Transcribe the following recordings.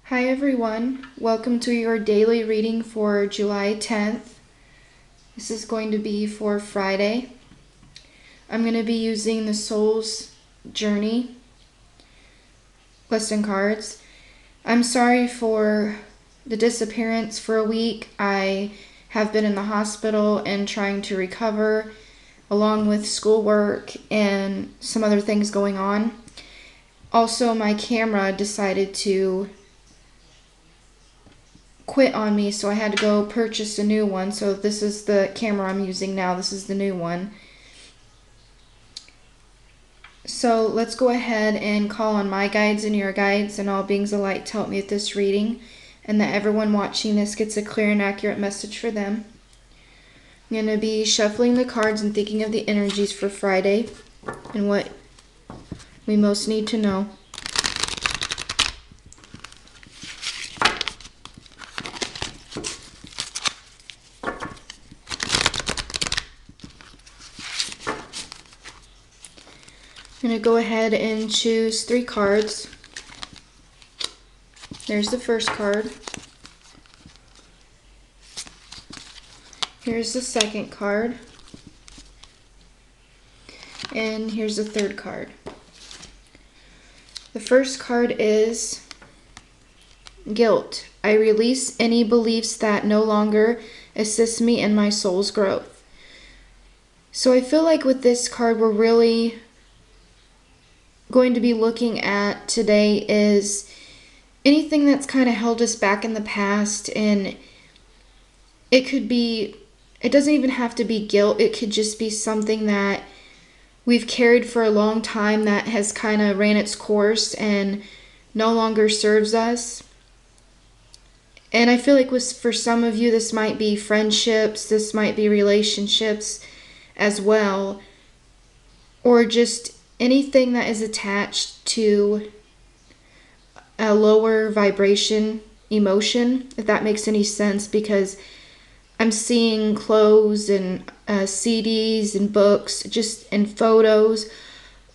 Hi everyone, welcome to your daily reading for July 10th. This is going to be for Friday. I'm going to be using the Soul's Journey lesson cards. I'm sorry for the disappearance for a week. I have been in the hospital and trying to recover, along with schoolwork and some other things going on. Also, my camera decided to quit on me, so I had to go purchase a new one. So this is the camera I'm using now. This is the new one. So let's go ahead and call on my guides and your guides and all beings of light to help me with this reading, and that everyone watching this gets a clear and accurate message for them. I'm going to be shuffling the cards and thinking of the energies for Friday and what we most need to know. I'm going to go ahead and choose 3 cards. There's the first card. Here's the second card. And here's the third card. The first card is guilt. I release any beliefs that no longer assist me in my soul's growth. So I feel like with this card we're really going to be looking at today is anything that's kind of held us back in the past, and it doesn't even have to be guilt. It could just be something that we've carried for a long time that has kind of ran its course and no longer serves us. And I feel like for some of you this might be friendships, this might be relationships as well, or just anything that is attached to a lower vibration emotion, if that makes any sense, because I'm seeing clothes and CDs and books, and photos.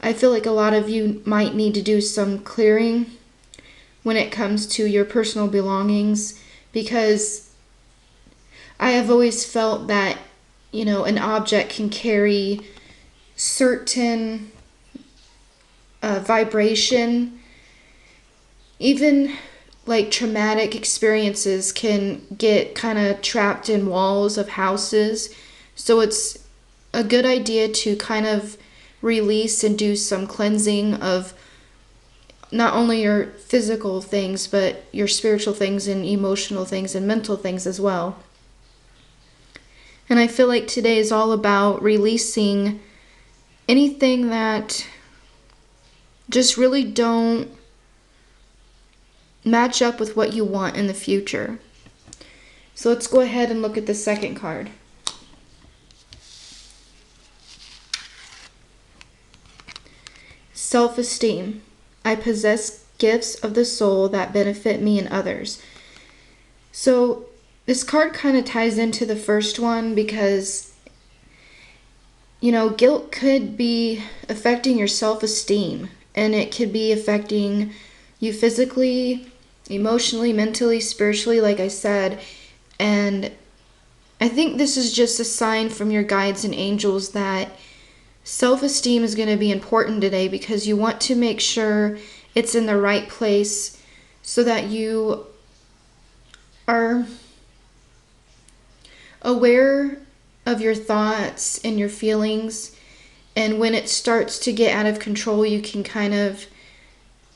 I feel like a lot of you might need to do some clearing when it comes to your personal belongings, because I have always felt that, an object can carry certain vibration. Even like traumatic experiences can get kind of trapped in walls of houses. So it's a good idea to kind of release and do some cleansing of not only your physical things, but your spiritual things and emotional things and mental things as well. And I feel like today is all about releasing anything that just really don't match up with what you want in the future. So let's go ahead and look at the second card. Self-esteem. I possess gifts of the soul that benefit me and others. So this card kind of ties into the first one because, guilt could be affecting your self-esteem, and it could be affecting you physically, emotionally, mentally, spiritually, like I said. And I think this is just a sign from your guides and angels that self-esteem is going to be important today, because you want to make sure it's in the right place so that you are aware of your thoughts and your feelings. And when it starts to get out of control, you can kind of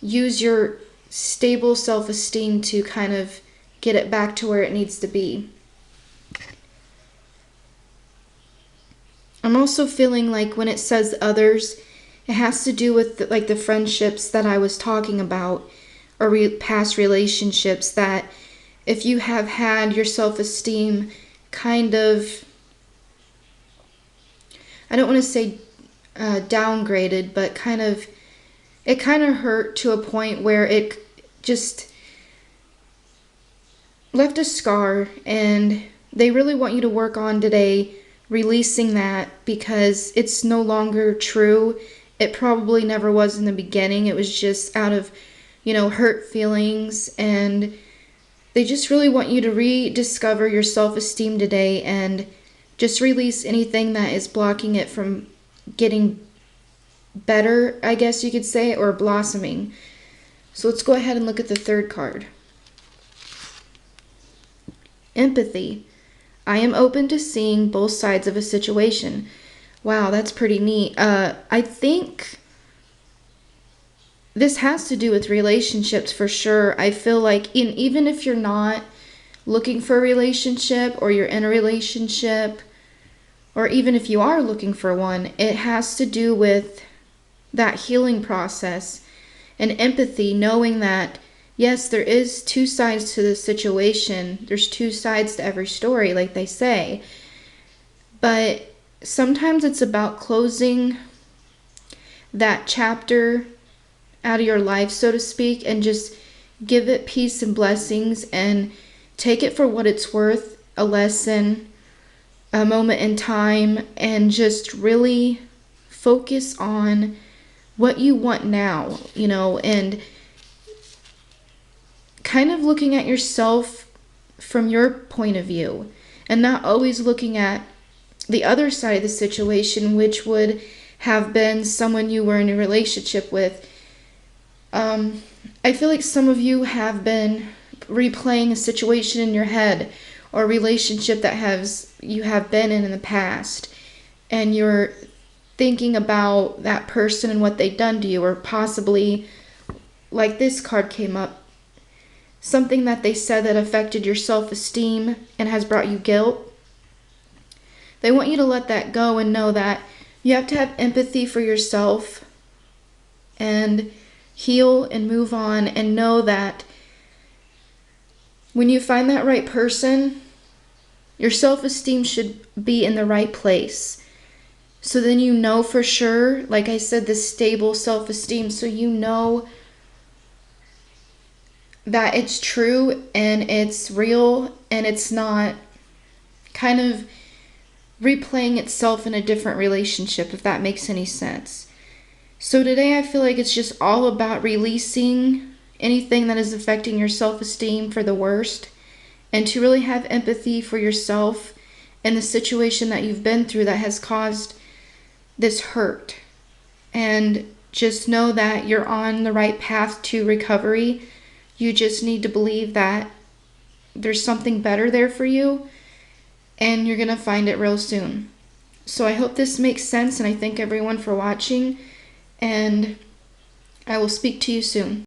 use your stable self-esteem to kind of get it back to where it needs to be. I'm also feeling like when it says others, it has to do with the friendships that I was talking about, or past relationships, that if you have had your self-esteem kind of, I don't want to say downgraded, but it kind of hurt to a point where it just left a scar, and they really want you to work on today releasing that, because it's no longer true. It probably never was in the beginning. It was just out of hurt feelings, and they just really want you to rediscover your self-esteem today and just release anything that is blocking it from getting better, I guess you could say, or blossoming. So let's go ahead and look at the third card. Empathy. I am open to seeing both sides of a situation. Wow, that's pretty neat. I think this has to do with relationships for sure. I feel like even if you're not looking for a relationship, or you're in a relationship, or even if you are looking for one, it has to do with that healing process and empathy, knowing that yes, there is two sides to the situation. There's two sides to every story, like they say. But sometimes it's about closing that chapter out of your life, so to speak, and just give it peace and blessings and take it for what it's worth, a lesson, a moment in time, and just really focus on what you want now, and kind of looking at yourself from your point of view and not always looking at the other side of the situation, which would have been someone you were in a relationship with. I feel like some of you have been replaying a situation in your head, or a relationship that you have been in the past, and you're thinking about that person and what they've done to you, or possibly, like this card came up, something that they said that affected your self-esteem and has brought you guilt. They want you to let that go and know that you have to have empathy for yourself and heal and move on, and know that when you find that right person, your self-esteem should be in the right place. So then you know for sure, like I said, this stable self-esteem, so you know that it's true and it's real and it's not kind of replaying itself in a different relationship, if that makes any sense. So today I feel like it's just all about releasing anything that is affecting your self-esteem for the worst, and to really have empathy for yourself and the situation that you've been through that has caused this hurt. And just know that you're on the right path to recovery. You just need to believe that there's something better there for you, and you're going to find it real soon. So I hope this makes sense, and I thank everyone for watching, and I will speak to you soon.